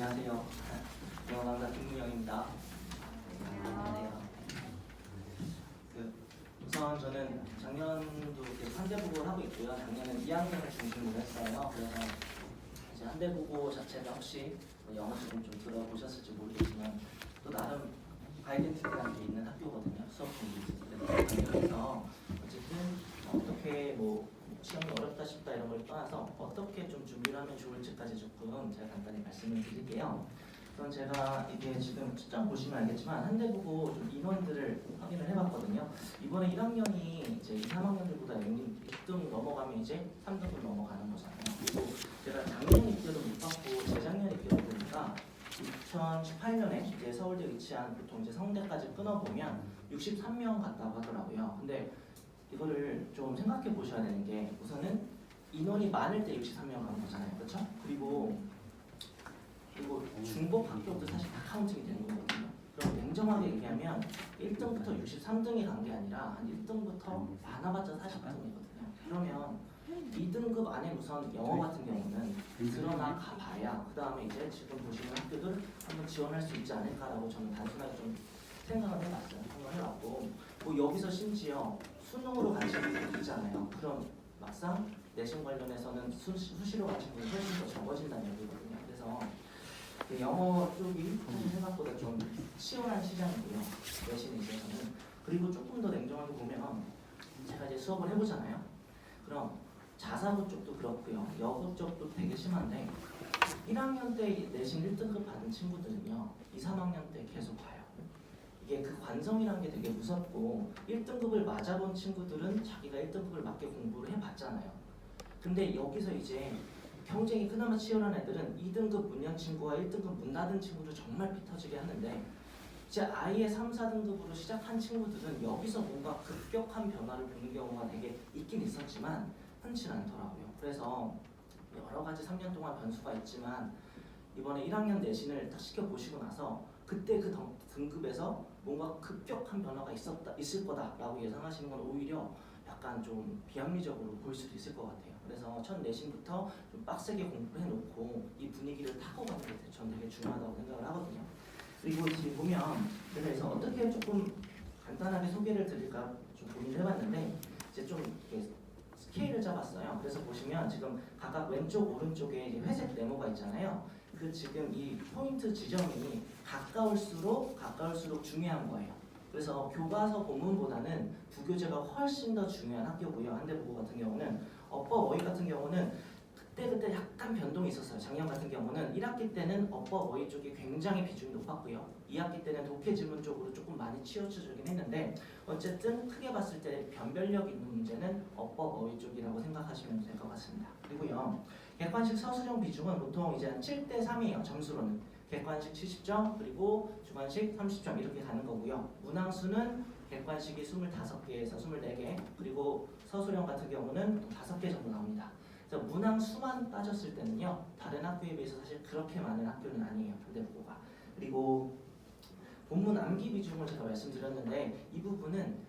안녕하세요. 영어강사 김문영입니다. 안녕하세요. 우선 저는 작년도 한대국어를 하고 있고요. 작년은 2학년을 중심으로 했어요. 그래서 이제 한대국어 자체가 혹시 영어 지금 좀 들어보셨을지 모르겠지만 또 나름 아이덴티티라는 게 있는 학교거든요. 수업 준비 그래서 어쨌든 어떻게 시험이 어렵다 싶다 이런 걸 떠나서 어떻게 좀 준비를 하면 좋을지까지 조금 제가 간단히 말씀을 드릴게요. 그럼 제가 이게 지금 출장 보시면 알겠지만 한대국어 좀 인원들을 확인을 해봤거든요. 이번에 1학년이 이제 2, 3학년들보다 6등 넘어가면 이제 3등급 넘어가는 거잖아요. 그리고 제가 작년 입결을 못 받고 재작년 입결을 보니까 2018년에 이제 서울대 위치한 보통 이제 성대까지 끊어보면 63명 같다고 하더라고요. 근데 이거를 좀 생각해 보셔야 되는 게 우선은 인원이 많을 때 63명 가는 거잖아요. 그렇죠? 그리고 중복 합격도 사실 다 카운팅이 되는 거거든요. 그럼 냉정하게 얘기하면 1등부터 63등이 간 게 아니라 한 1등부터 많아봤자 40등이거든요. 그러면 2등급 안에 우선 영어 같은 경우는 드러나 가봐야 그 다음에 이제 지금 보시는 학교들 한번 지원할 수 있지 않을까라고 저는 단순하게 좀 생각을 해봤어요. 생각을 해봤고 여기서 심지어 수능으로 간 친구들이 있잖아요. 그럼 막상 내신 관련해서는 수시로 간 친구는 훨씬 더 적어진다는 얘기거든요. 그래서 영어 쪽이 사실 생각보다 좀 치열한 시장이고요. 내신에 있어서는. 그리고 조금 더 냉정하게 보면 제가 이제 수업을 해보잖아요. 그럼 자사고 쪽도 그렇고요. 여고 쪽도 되게 심한데 1학년 때 내신 1등급 받은 친구들은요. 2, 3학년 때 계속 봐요. 이게 그 관성이라는 게 되게 무섭고 1등급을 맞아본 친구들은 자기가 1등급을 맞게 공부를 해봤잖아요. 근데 여기서 이제 경쟁이 그나마 치열한 애들은 2등급 문연 친구와 1등급 문 닫은 친구를 정말 피 터지게 하는데 이제 아예 3, 4등급으로 시작한 친구들은 여기서 뭔가 급격한 변화를 보는 경우가 되게 있긴 있었지만 흔치 않더라고요. 그래서 여러 가지 3년 동안 변수가 있지만 이번에 1학년 내신을 딱 시켜보시고 나서 그때 그 등급에서 뭔가 급격한 변화가 있을 거다라고 예상하시는 건 오히려 약간 좀 비합리적으로 보일 수도 있을 것 같아요. 그래서 첫 내신부터 좀 빡세게 공부를 해놓고 이 분위기를 타고 가는 게 저는 되게 중요하다고 생각을 하거든요. 그리고 지금 보면 그래서 어떻게 조금 간단하게 소개를 드릴까 좀 고민을 해봤는데 이제 좀 이렇게 스케일을 잡았어요. 그래서 보시면 지금 각각 왼쪽 오른쪽에 이제 회색 네모가 있잖아요. 그 지금 이 포인트 지점이 가까울수록 중요한 거예요. 그래서 교과서 본문보다는 부교재가 훨씬 더 중요한 학교고요. 한대국어 같은 경우는 어법 어휘 같은 경우는 그때 약간 변동이 있었어요. 작년 같은 경우는 1학기 때는 어법 어휘 쪽이 굉장히 비중이 높았고요. 2학기 때는 독해 지문 쪽으로 조금 많이 치우쳐지긴 했는데 어쨌든 크게 봤을 때 변별력 있는 문제는 어법 어휘 쪽이라고 생각하시면 될 것 같습니다. 그리고요. 객관식 서술형 비중은 보통 이제 한 7대 3이에요. 점수로는. 객관식 70점 그리고 주관식 30점 이렇게 가는 거고요. 문항수는 객관식이 25개에서 24개 그리고 서술형 같은 경우는 5개 정도 나옵니다. 그래서 문항수만 따졌을 때는요. 다른 학교에 비해서 사실 그렇게 많은 학교는 아니에요. 한대국어가. 그리고 본문 암기 비중을 제가 말씀드렸는데 이 부분은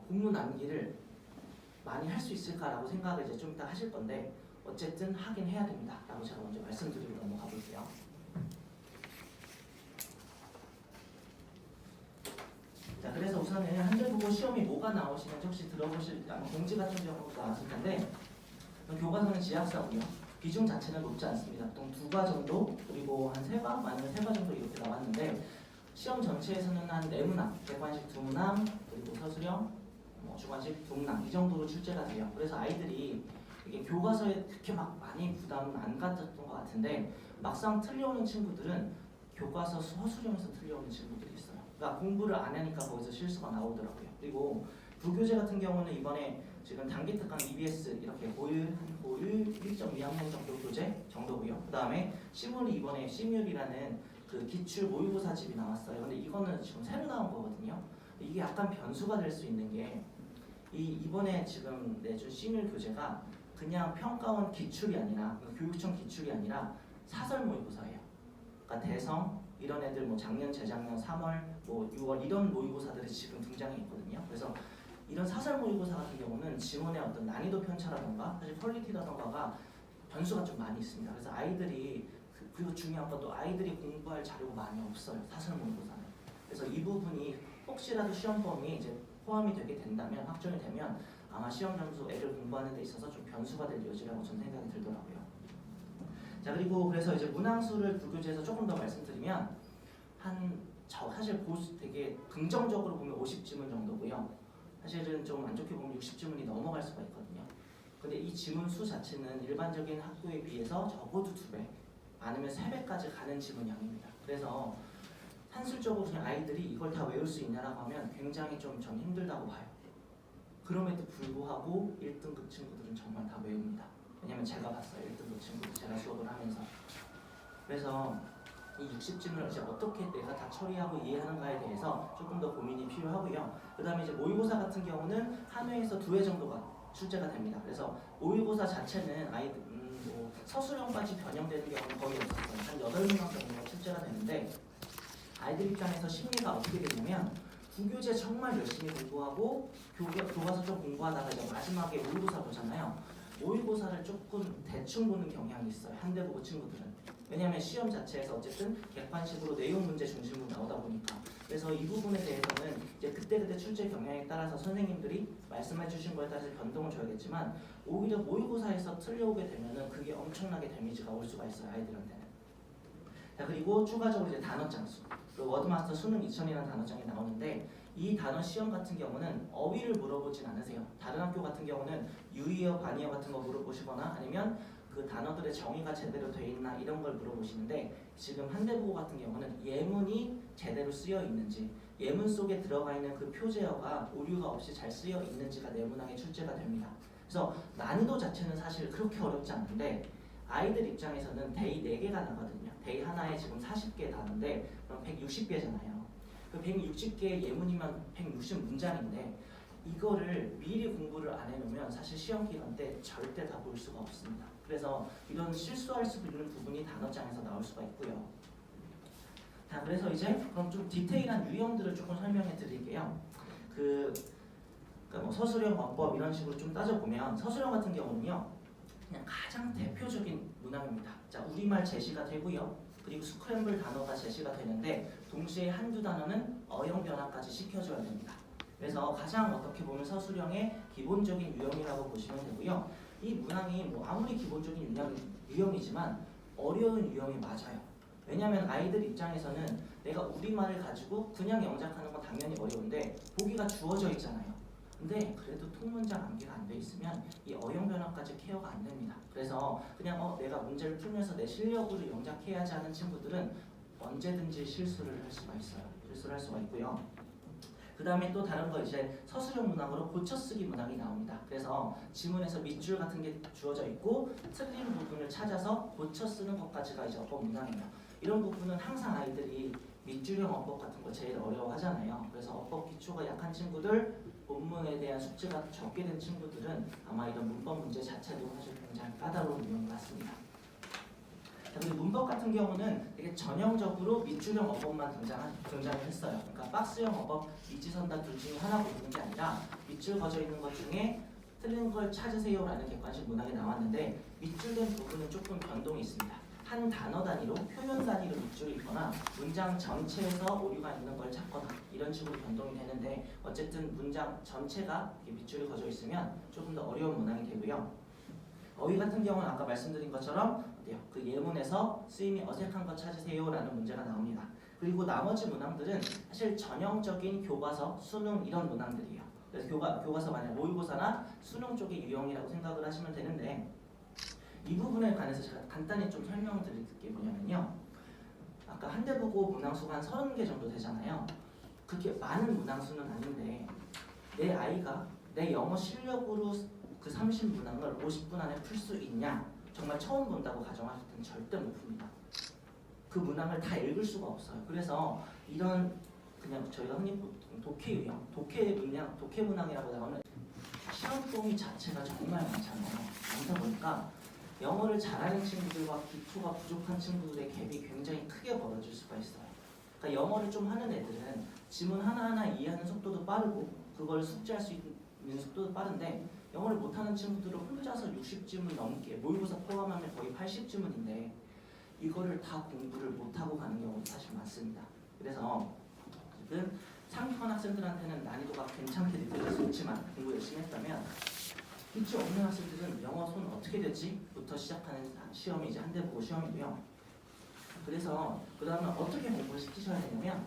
본문 암기를 많이 할 수 있을까라고 생각을 이제 좀 이따 하실 건데 어쨌든 하긴 해야 됩니다. 라고 제가 먼저 말씀드리고 넘어가 볼게요. 자, 그래서 우선은 한대국어 시험이 뭐가 나오시는지 혹시 들어보실 아마 공지 같은 경우도 나왔을 텐데 교과서는 지학사고요. 비중 자체는 높지 않습니다. 보통 2과 정도 그리고 한 3과 많으면 3과 정도 이렇게 나왔는데 시험 전체에서는 한 4문항, 객관식 2문항 그리고 서술형, 주관식 2문항 이 정도로 출제가 돼요. 그래서 아이들이 이게 교과서에 그렇게 막 많이 부담은 안 가졌던 것 같은데 막상 틀려오는 친구들은 교과서 서술형에서 틀려오는 친구들이 있어요. 그러니까 공부를 안 하니까 거기서 실수가 나오더라고요. 그리고 부교재 같은 경우는 이번에 지금 단기 특강 EBS 이렇게 고율 1.2학년 정도 교재 정도고요. 그 다음에 시물이 이번에 시뮬이라는 그 기출 모의고사집이 나왔어요. 근데 이거는 지금 새로 나온 거거든요. 이게 약간 변수가 될 수 있는 게 이번에 지금 내준 시뮬 교재가 그냥 평가원 기출이 아니라 교육청 기출이 아니라 사설 모의고사예요. 그러니까 대성 이런 애들 작년, 재작년 3월, 6월 이런 모의고사들이 지금 등장해 있거든요. 그래서 이런 사설 모의고사 같은 경우는 지문의 어떤 난이도 편차라던가 사실 퀄리티라던가가 변수가 좀 많이 있습니다. 그래서 아이들이 그리고 중요한 건 또 아이들이 공부할 자료가 많이 없어요. 사설 모의고사는. 그래서 이 부분이 혹시라도 시험 범위에 이제 포함이 되게 된다면, 확정이 되면 아마 시험 점수 애들 공부하는 데 있어서 좀 변수가 될 여지라고 저는 생각이 들더라고요. 자, 그리고 그래서 이제 문항수를 불교재에서 조금 더 말씀드리면 사실 되게 긍정적으로 보면 50지문 정도고요. 사실은 좀 안 좋게 보면 60지문이 넘어갈 수가 있거든요. 근데 이 지문 수 자체는 일반적인 학교에 비해서 적어도 2배, 많으면 3배까지 가는 지문량입니다. 그래서 산술적으로 그냥 아이들이 이걸 다 외울 수 있냐라고 하면 굉장히 좀 전 힘들다고 봐요. 그럼에도 불구하고 1등급 친구들은 정말 다 외웁니다. 왜냐면 제가 봤어요. 1등급 친구들 제가 수업을 하면서. 그래서 이 60지문을 이제 어떻게 내가 다 처리하고 이해하는가에 대해서 조금 더 고민이 필요하고요. 그 다음에 이제 모의고사 같은 경우는 한 회에서 2회 정도가 출제가 됩니다. 그래서 모의고사 자체는 아이들 서술형까지 변형되는 경우는 거의 없었어요. 한 8문항 정도가 출제가 되는데 아이들 입장에서 심리가 어떻게 되냐면 부교재 정말 열심히 공부하고 교과서 좀 공부하다가 이제 마지막에 모의고사 보잖아요. 모의고사를 조금 대충 보는 경향이 있어요. 한대보고 친구들은. 왜냐하면 시험 자체에서 어쨌든 객관식으로 내용 문제 중심으로 나오다 보니까. 그래서 이 부분에 대해서는 이제 그때그때 출제 경향에 따라서 선생님들이 말씀해 주신 거에 따라서 변동을 줘야겠지만 오히려 모의고사에서 틀려오게 되면은 그게 엄청나게 데미지가 올 수가 있어요. 아이들한테는. 자, 그리고 추가적으로 이제 단어 장수. 그 워드마스터 수능 2000이라는 단어장이 나오는데 이 단어 시험 같은 경우는 어휘를 물어보진 않으세요. 다른 학교 같은 경우는 유의어, 반의어 같은 거 물어보시거나 아니면 그 단어들의 정의가 제대로 돼 있나 이런 걸 물어보시는데 지금 한대보고 같은 경우는 예문이 제대로 쓰여 있는지 예문 속에 들어가 있는 그 표제어가 오류가 없이 잘 쓰여 있는지가 내문항에 출제가 됩니다. 그래서 난이도 자체는 사실 그렇게 어렵지 않은데 아이들 입장에서는 데이 4개가 나거든요. 데이 하나에 지금 40개 나는데 그럼 160개잖아요. 그 160개의 예문이면 160문장인데 이거를 미리 공부를 안 해놓으면 사실 시험 기간 때 절대 다 볼 수가 없습니다. 그래서 이런 실수할 수 있는 부분이 단어장에서 나올 수가 있고요. 자, 그래서 이제 그럼 좀 디테일한 유형들을 조금 설명해 드릴게요. 그러니까 뭐 서술형, 어법 이런 식으로 좀 따져보면 서술형 같은 경우는요. 그냥 가장 대표적인 문항입니다. 자, 우리말 제시가 되고요. 그리고 스크램블 단어가 제시가 되는데 동시에 한두 단어는 어형 변화까지 시켜줘야 됩니다. 그래서 가장 어떻게 보면 서술형의 기본적인 유형이라고 보시면 되고요. 이 문항이 뭐 아무리 기본적인 유형이지만 어려운 유형이 맞아요. 왜냐하면 아이들 입장에서는 내가 우리말을 가지고 그냥 영작하는 건 당연히 어려운데 보기가 주어져 있잖아요. 근데 그래도 통문장 암기가 안 돼 있으면 이 어용 변화까지 케어가 안 됩니다. 그래서 그냥 내가 문제를 풀면서 내 실력으로 영작해야지 하는 친구들은 언제든지 실수를 할 수가 있어요. 실수를 할 수가 있고요. 그 다음에 또 다른 거 이제 서술형 문항으로 고쳐쓰기 문항이 나옵니다. 그래서 지문에서 밑줄 같은 게 주어져 있고 틀린 부분을 찾아서 고쳐 쓰는 것까지가 이제 어법 문항이에요. 이런 부분은 항상 아이들이 밑줄형 어법 같은 거 제일 어려워하잖아요. 그래서 어법 기초가 약한 친구들, 본문에 대한 숙제가 적게 된 친구들은 아마 이런 문법 문제 자체도 사실 굉장히 까다로운 유형 같습니다. 그리고 문법 같은 경우는 되게 전형적으로 밑줄형 어법만 등장을 했어요. 그러니까 박스형 어법, 이지선단 둘 중에 하나 고르는 게 아니라 밑줄 거져 있는 것 중에 틀린 걸 찾으세요라는 객관식 문항이 나왔는데 밑줄된 부분은 조금 변동이 있습니다. 한 단어 단위로, 표현 단위로 밑줄이 있거나 문장 전체에서 오류가 있는 걸 찾거나 이런 식으로 변동이 되는데 어쨌든 문장 전체가 밑줄이 거져 있으면 조금 더 어려운 문항이 되고요. 어휘 같은 경우는 아까 말씀드린 것처럼 그 예문에서 쓰임이 어색한 것 찾으세요라는 문제가 나옵니다. 그리고 나머지 문항들은 사실 전형적인 교과서, 수능 이런 문항들이에요. 그래서 교과서 만약 모의고사나 수능 쪽의 유형이라고 생각을 하시면 되는데 이 부분에 관해서 제가 간단히 좀 설명드릴 게 뭐냐면요. 아까 한대보고 문항수가 한 30개 정도 되잖아요. 그렇게 많은 문항수는 아닌데 내 아이가 내 영어 실력으로 그 30문항을 50분 안에 풀 수 있냐? 정말 처음 본다고 가정하실 때는 절대 못 풉니다. 그 문항을 다 읽을 수가 없어요. 그래서 이런 그냥 저희가 흔히 독해 유형, 독해 문항이라고 나오는 시험 범위 자체가 정말 많잖아요. 많다 보니까 영어를 잘하는 친구들과 기초가 부족한 친구들의 갭이 굉장히 크게 벌어질 수가 있어요. 그러니까 영어를 좀 하는 애들은 지문 하나하나 이해하는 속도도 빠르고 그걸 숙지할 수 있는 속도도 빠른데 영어를 못하는 친구들은 혼자서 60지문 넘게 모의고사 포함하면 거의 80지문인데 이거를 다 공부를 못하고 가는 경우도 사실 많습니다. 그래서 지금 상위권 학생들한테는 난이도가 괜찮게 느껴질 수 있지만 공부 열심히 했다면 기초 없는 학생들은 영어 손 어떻게 되지?부터 시작하는 시험이 이제 한대보고 시험이고요. 그래서 그 다음에 어떻게 공부를 시키셔야 되냐면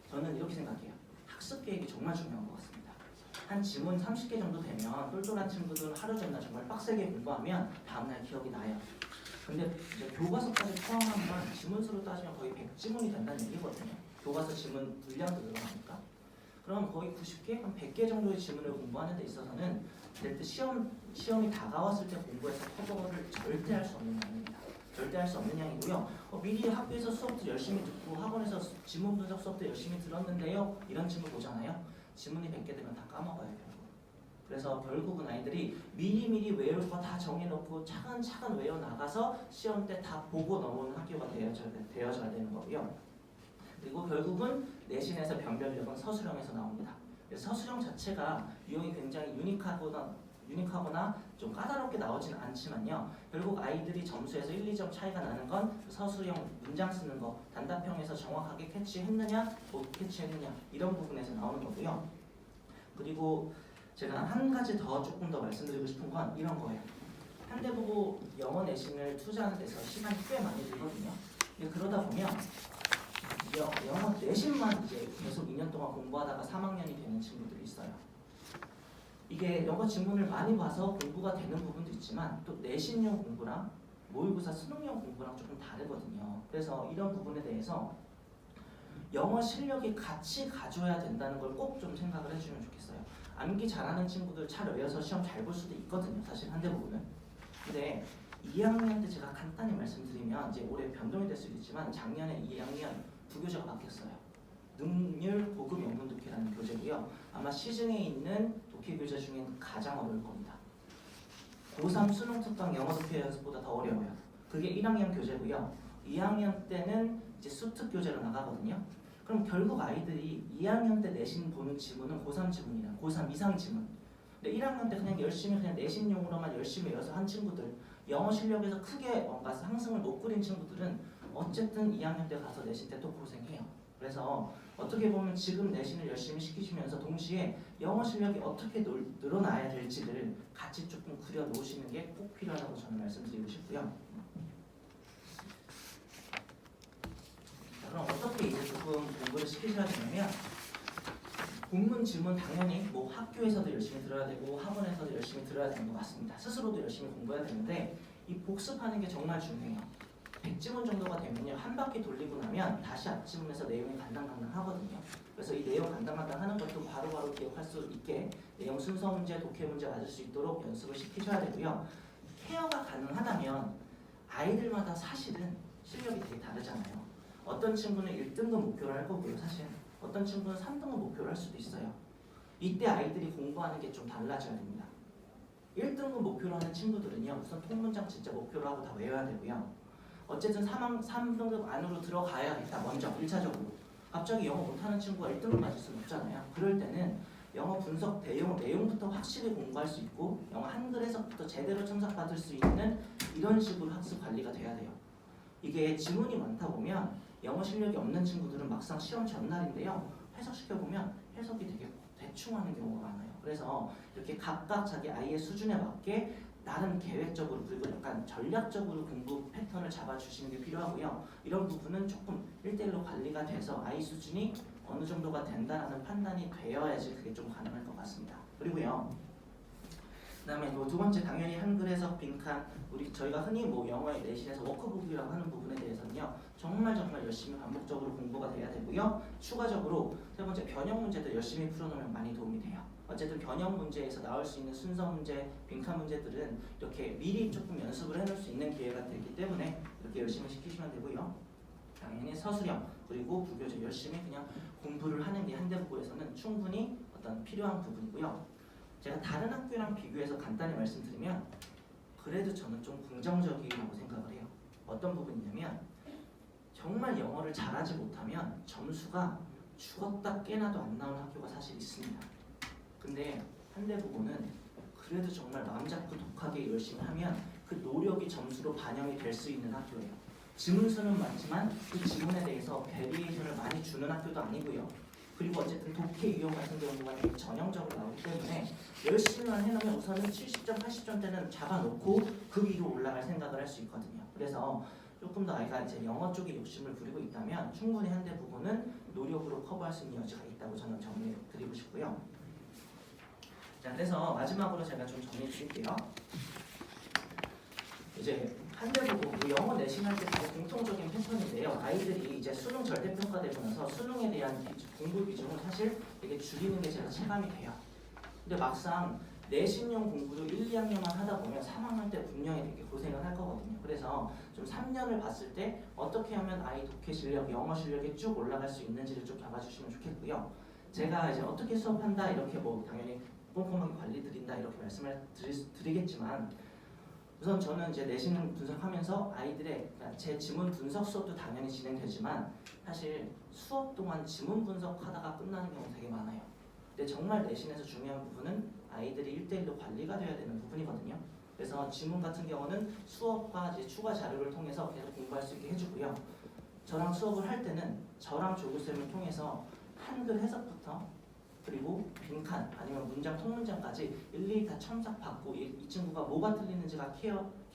저는 이렇게 생각해요. 학습 계획이 정말 중요한 것 같습니다. 한 지문 30개 정도 되면 똘똘한 친구들은 하루 전날 정말 빡세게 공부하면 다음날 기억이 나요. 근데 이제 교과서까지 포함하면 지문수로 따지면 거의 100지문이 된다는 얘기거든요. 교과서 지문 분량도 들어가니까. 그럼 거의 90개, 한 100개 정도의 지문을 공부하는 데 있어서는 그때 시험이 다가왔을 때 공부해서 커버를 절대 할 수 없는 양입니다. 절대 할 수 없는 양이고요. 미리 학교에서 수업도 열심히 듣고 학원에서 지문 분석 수업도 열심히 들었는데요. 이런 친구 보잖아요. 지문이 100개 되면 다 까먹어요. 결국. 그래서 결국은 아이들이 미리미리 외울 거 다 정해놓고 차근차근 외워나가서 시험 때 다 보고 넘어오는 학교가 되어져야 되는 거고요. 그리고 결국은 내신에서 변별력은 서술형에서 나옵니다. 그래서 서술형 자체가 유형이 굉장히 유니크하거나 좀 까다롭게 나오지는 않지만요. 결국 아이들이 점수에서 1, 2점 차이가 나는 건 서술형 문장 쓰는 거, 단답형에서 정확하게 캐치했느냐, 못 캐치했느냐 이런 부분에서 나오는 거고요. 그리고 제가 한 가지 더 조금 더 말씀드리고 싶은 건 이런 거예요. 한대보고 영어 내신을 투자하는 데서 시간이 꽤 많이 들거든요. 그러다 보면 영어 내신만 이제 계속 2년 동안 공부하다가 3학년이 되는 친구들이 있어요. 이게 영어 지문을 많이 봐서 공부가 되는 부분도 있지만 또 내신형 공부랑 모의고사 수능형 공부랑 조금 다르거든요. 그래서 이런 부분에 대해서 영어 실력이 같이 가져야 된다는 걸 꼭 좀 생각을 해주면 좋겠어요. 암기 잘하는 친구들 잘 외워서 시험 잘 볼 수도 있거든요. 사실 한대 부분은. 근데 2학년 때 제가 간단히 말씀드리면 이제 올해 변동이 될 수도 있지만 작년에 2학년 부교재가 바뀌었어요. 능률 고급 영문 독해라는 교재고요. 아마 시중에 있는 독해 교재 중엔 가장 어려울 겁니다. 고3 수능 특강 영어 독해 연습보다 더 어려워요. 그게 1학년 교재고요. 2학년 때는 이제 수특 교재로 나가거든요. 그럼 결국 아이들이 2학년 때 내신 보는 지문은 고3 지문이나 고3 이상 지문. 근데 1학년 때 그냥 열심히 그냥 내신용으로만 열심히 외워서 한 친구들, 영어 실력에서 크게 뭔가 상승을 못 그린 친구들은 어쨌든 2학년 때 가서 내신 때 또 고생해요. 그래서 어떻게 보면 지금 내신을 열심히 시키시면서 동시에 영어 실력이 어떻게 늘어나야 될지를 같이 조금 그려 놓으시는 게 꼭 필요하다고 저는 말씀드리고 싶고요. 그럼 어떻게 이제 조금 공부를 시키셔야 되냐면 본문 질문 당연히 뭐 학교에서도 열심히 들어야 되고 학원에서도 열심히 들어야 되는 것 같습니다. 스스로도 열심히 공부해야 되는데 이 복습하는 게 정말 중요해요. 100지문 정도가 되면요. 한 바퀴 돌리고 나면 다시 앞지문에서 내용이 간당간당하거든요. 그래서 이 내용 간당간당하는 것도 바로바로 기억할 수 있게 내용 순서 문제, 독해 문제 맞을 수 있도록 연습을 시키셔야 되고요. 케어가 가능하다면 아이들마다 사실은 실력이 되게 다르잖아요. 어떤 친구는 1등급 목표를 할 거고요. 사실 어떤 친구는 3등급 목표를 할 수도 있어요. 이때 아이들이 공부하는 게 좀 달라져야 됩니다. 1등급 목표로 하는 친구들은요. 우선 통문장 진짜 목표로 하고 다 외워야 되고요. 어쨌든 3등급 안으로 들어가야겠다. 먼저 1차적으로. 갑자기 영어 못하는 친구가 1등급 맞을 수는 없잖아요. 그럴 때는 영어 분석 내용부터 확실히 공부할 수 있고 영어 한글에서부터 제대로 첨삭받을 수 있는 이런 식으로 학습 관리가 돼야 돼요. 이게 지문이 많다 보면 영어 실력이 없는 친구들은 막상 시험 전날인데요. 해석시켜보면 해석이 되게 대충 하는 경우가 많아요. 그래서 이렇게 각각 자기 아이의 수준에 맞게 나름 계획적으로 그리고 약간 전략적으로 공부 패턴을 잡아주시는 게 필요하고요. 이런 부분은 조금 1대1로 관리가 돼서 아이 수준이 어느 정도가 된다는 판단이 되어야지 그게 좀 가능할 것 같습니다. 그리고요. 그 다음에 두 번째 당연히 한글 해석 빈칸 저희가 흔히 뭐 영어의 내신에서 워크북이라고 하는 부분에 대해서는요. 정말 열심히 반복적으로 공부가 돼야 되고요. 추가적으로 세 번째 변형 문제도 열심히 풀어놓으면 많이 도움이 돼요. 어쨌든 변형 문제에서 나올 수 있는 순서 문제, 빈칸 문제들은 이렇게 미리 조금 연습을 해놓을 수 있는 기회가 되기 때문에 이렇게 열심히 시키시면 되고요. 당연히 서술형 그리고 부교재 열심히 그냥 공부를 하는 게 한대부고에서는 충분히 어떤 필요한 부분이고요. 제가 다른 학교랑 비교해서 간단히 말씀드리면 그래도 저는 좀 긍정적이라고 생각을 해요. 어떤 부분이냐면 정말 영어를 잘하지 못하면 점수가 죽었다 깨나도 안 나오는 학교가 사실 있습니다. 근데 한대부고는 그래도 정말 마음 잡고 독하게 열심히 하면 그 노력이 점수로 반영이 될 수 있는 학교예요. 지문 수는 많지만 그 지문에 대해서 베리에이션을 많이 주는 학교도 아니고요. 그리고 어쨌든 독해 유형 같은 경우가 되게 전형적으로 나오기 때문에 열심히만 해놓으면 우선은 70점, 80점대는 잡아놓고 그 위로 올라갈 생각을 할 수 있거든요. 그래서 조금 더 아이가 이제 영어 쪽에 욕심을 부리고 있다면 충분히 한대 부분은 노력으로 커버할 수 있는 여지가 있다고 저는 정리해 드리고 싶고요. 자, 그래서 마지막으로 제가 좀 정리해 드릴게요. 이제 한대 부분, 영어 내신할 때 되게 공통적인 패턴인데요. 아이들이 이제 수능 절대평가되고 나서 수능에 대한 공부 비중을 사실 되게 줄이는 게 제가 체감이 돼요. 근데 막상 내신용 공부도 1, 2학년만 하다 보면 3학년 때 분명히 되게 고생을 할 거거든요. 그래서 좀 3년을 봤을 때 어떻게 하면 아이 독해 실력, 영어 실력이 쭉 올라갈 수 있는지를 좀 잡아주시면 좋겠고요. 제가 이제 어떻게 수업한다 이렇게 뭐 당연히 꼼꼼하게 관리 드린다 이렇게 말씀을 드리겠지만 우선 저는 이제 내신을 분석하면서 아이들의 그러니까 제 지문 분석 수업도 당연히 진행되지만 사실 수업 동안 지문 분석하다가 끝나는 경우가 되게 많아요. 근데 정말 내신에서 중요한 부분은 아이들이 1대1로 관리가 돼야 되는 부분이거든요. 그래서 지문 같은 경우는 수업과 이제 추가 자료를 통해서 계속 공부할 수 있게 해주고요. 저랑 수업을 할 때는 저랑 조교쌤을 통해서 한글 해석부터 그리고 빈칸 아니면 문장 통문장까지 일일이 다 첨삭받고 이 친구가 뭐가 틀리는지가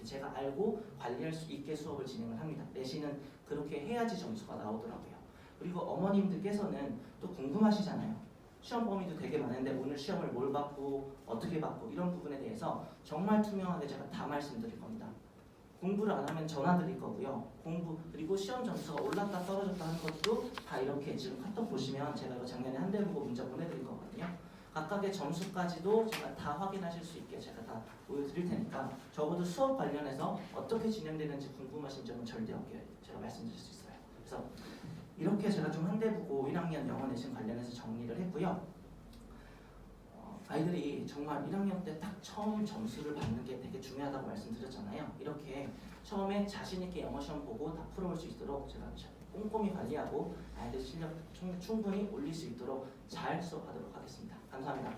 제가 알고 관리할 수 있게 수업을 진행을 합니다. 내신은 그렇게 해야지 점수가 나오더라고요. 그리고 어머님들께서는 또 궁금하시잖아요. 시험 범위도 되게 많은데 오늘 시험을 뭘 받고 어떻게 받고 이런 부분에 대해서 정말 투명하게 제가 다 말씀드릴 겁니다. 공부를 안 하면 전화 드릴 거고요. 그리고 시험 점수가 올랐다 떨어졌다 하는 것도 다 이렇게 지금 카톡 보시면 제가 이거 작년에 한 대 보고 문자 보내드릴 거거든요. 각각의 점수까지도 제가 다 확인하실 수 있게 제가 다 보여드릴 테니까 적어도 수업 관련해서 어떻게 진행되는지 궁금하신 점은 절대 없게 제가 말씀드릴 수 있어요. 그래서 이렇게 제가 좀 한 대 보고 1학년 영어 내신 관련해서 정리를 했고요. 아이들이 정말 1학년 때 딱 처음 점수를 받는 게 되게 중요하다고 말씀드렸잖아요. 이렇게 처음에 자신 있게 영어 시험 보고 다 풀어볼 수 있도록 제가 꼼꼼히 관리하고 아이들 실력 충분히 올릴 수 있도록 잘 수업하도록 하겠습니다. 감사합니다.